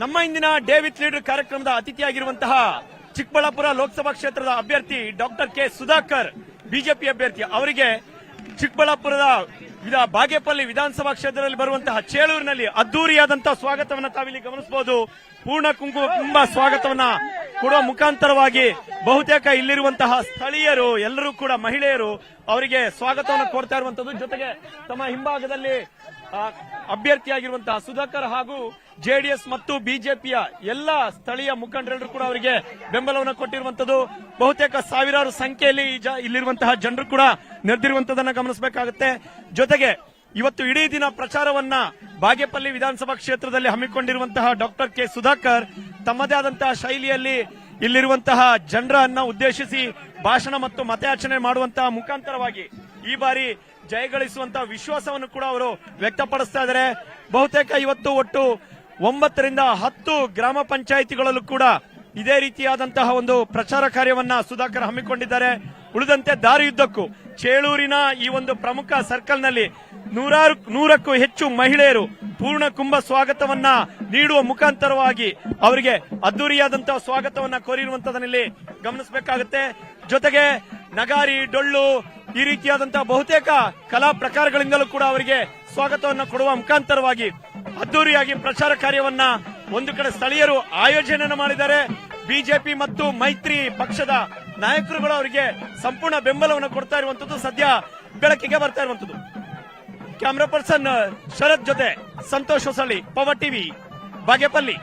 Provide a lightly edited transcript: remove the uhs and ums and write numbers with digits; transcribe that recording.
ನಮ್ಮ ಇಂದಿನ day with leader ಕಾರ್ಯಕ್ರಮದ ಅತಿಥಿಯಾಗಿರುವಂತಹ ಚಿಕ್ಕಬಳ್ಳಾಪುರ ಲೋಕಸಭಾ ಕ್ಷೇತ್ರದ ಅಭ್ಯರ್ಥಿ ಡಾಕ್ಟರ್ ಕೆ ಸುಧಾಕರ್ ಬಿಜೆಪಿ ಅಭ್ಯರ್ಥಿ ಅವರಿಗೆ ಚಿಕ್ಕಬಳ್ಳಾಪುರದ ಬಾಗೇಪಲ್ಲಿ ವಿಧಾನಸಭಾ ಕ್ಷೇತ್ರದಲ್ಲಿ ಬರುವಂತಹ ಚೇಳೂರಿನಲ್ಲಿ ಅದ್ದೂರಿಯಾದಂತಹ ಸ್ವಾಗತವನ್ನ ತಾವಿಲ್ಲಿ ಗಮನಿಸಬಹುದು. ಪೂರ್ಣ ಕುಂಭ ಸ್ವಾಗತವನ್ನ ಕೊಡುವ ಮುಖಾಂತರವಾಗಿ ಬಹುತೇಕ ಇಲ್ಲಿರುವಂತಹ ಸ್ಥಳೀಯರು ಎಲ್ಲರೂ ಕೂಡ ಮಹಿಳೆಯರು ಅವರಿಗೆ ಸ್ವಾಗತವನ್ನು ಕೋರ್ತಾ ಇರುವಂತದ್ದು. ಜೊತೆಗೆ ತಮ್ಮ ಹಿಂಭಾಗದಲ್ಲಿ ಅಭ್ಯರ್ಥಿಯಾಗಿರುವಂತಹ ಸುಧಾಕರ್ ಹಾಗೂ ಜೆಡಿಎಸ್ ಮತ್ತು ಬಿಜೆಪಿಯ ಎಲ್ಲ ಸ್ಥಳೀಯ ಮುಖಂಡರೆಲ್ಲರೂ ಕೂಡ ಅವರಿಗೆ ಬೆಂಬಲವನ್ನು ಕೊಟ್ಟಿರುವಂತದ್ದು. ಬಹುತೇಕ ಸಾವಿರಾರು ಸಂಖ್ಯೆಯಲ್ಲಿ ಇಲ್ಲಿರುವಂತಹ ಜನರು ಕೂಡ ನೆರೆದಿರುವಂತದನ್ನ ಗಮನಿಸಬೇಕಾಗುತ್ತೆ. ಜೊತೆಗೆ ಇವತ್ತು ಇಡೀ ದಿನ ಪ್ರಚಾರವನ್ನ ಬಾಗೇಪಲ್ಲಿ ವಿಧಾನಸಭಾ ಕ್ಷೇತ್ರದಲ್ಲಿ ಹಮ್ಮಿಕೊಂಡಿರುವಂತಹ ಡಾಕ್ಟರ್ ಕೆ ಸುಧಾಕರ್ ತಮ್ಮದೇ ಆದಂತಹ ಶೈಲಿಯಲ್ಲಿ ಇಲ್ಲಿರುವಂತಹ ಜನರನ್ನ ಉದ್ದೇಶಿಸಿ ಭಾಷಣ ಮತ್ತು ಮತಯಾಚನೆ ಮಾಡುವಂತಹ ಮುಖಾಂತರವಾಗಿ ಈ ಬಾರಿ ಜಯಗಳಿಸುವಂತಹ ವಿಶ್ವಾಸವನ್ನು ಕೂಡ ಅವರು ವ್ಯಕ್ತಪಡಿಸ್ತಾ ಇದ್ದಾರೆ. ಬಹುತೇಕ ಇವತ್ತು ಒಟ್ಟು 9 ರಿಂದ 10 ಗ್ರಾಮ ಪಂಚಾಯಿತಿಗಳಲ್ಲೂ ಕೂಡ ಇದೇ ರೀತಿಯಾದಂತಹ ಒಂದು ಪ್ರಚಾರ ಕಾರ್ಯವನ್ನ ಸುಧಾಕರ್ ಹಮ್ಮಿಕೊಂಡಿದ್ದಾರೆ. ಉಳಿದಂತೆ ದಾರಿಯುದ್ದಕ್ಕೂ ಚೇಳೂರಿನ ಈ ಒಂದು ಪ್ರಮುಖ ಸರ್ಕಲ್ನಲ್ಲಿ 100ಕ್ಕೂ ಹೆಚ್ಚು ಮಹಿಳೆಯರು ಪೂರ್ಣ ಕುಂಭ ಸ್ವಾಗತವನ್ನ ನೀಡುವ ಮುಖಾಂತರವಾಗಿ ಅವರಿಗೆ ಅದ್ದೂರಿಯಾದಂತಹ ಸ್ವಾಗತವನ್ನ ಕೋರಿರುವಂತದನ್ನಿಲ್ಲಿ ಗಮನಿಸಬೇಕಾಗುತ್ತೆ. ಜೊತೆಗೆ ನಗಾರಿ, ಡೊಳ್ಳು ಈ ರೀತಿಯಾದಂತಹ ಬಹುತೇಕ ಕಲಾ ಪ್ರಕಾರಗಳಿಂದಲೂ ಕೂಡ ಅವರಿಗೆ ಸ್ವಾಗತವನ್ನ ಕೊಡುವ ಮುಖಾಂತರವಾಗಿ ಅದ್ದೂರಿಯಾಗಿ ಪ್ರಚಾರ ಕಾರ್ಯವನ್ನ ಒಂದು ಕಡೆ ಸ್ಥಳೀಯರು ಆಯೋಜನೆಯನ್ನು ಮಾಡಿದ್ದಾರೆ. ಬಿಜೆಪಿ ಮತ್ತು ಮೈತ್ರಿ ಪಕ್ಷದ ನಾಯಕರುಗಳು ಅವರಿಗೆ ಸಂಪೂರ್ಣ ಬೆಂಬಲವನ್ನು ಕೊಡ್ತಾ ಇರುವಂತದ್ದು ಸದ್ಯ ಬೆಳಕಿಗೆ ಬರ್ತಾ ಇರುವಂತದ್ದು. ಕ್ಯಾಮರಾ ಪರ್ಸನ್ ಶರತ್ ಜೊತೆ ಸಂತೋಷ್ ಹೊಸಳ್ಳಿ, ಪವರ್ ಟಿವಿ, ಬಾಗೇಪಲ್ಲಿ.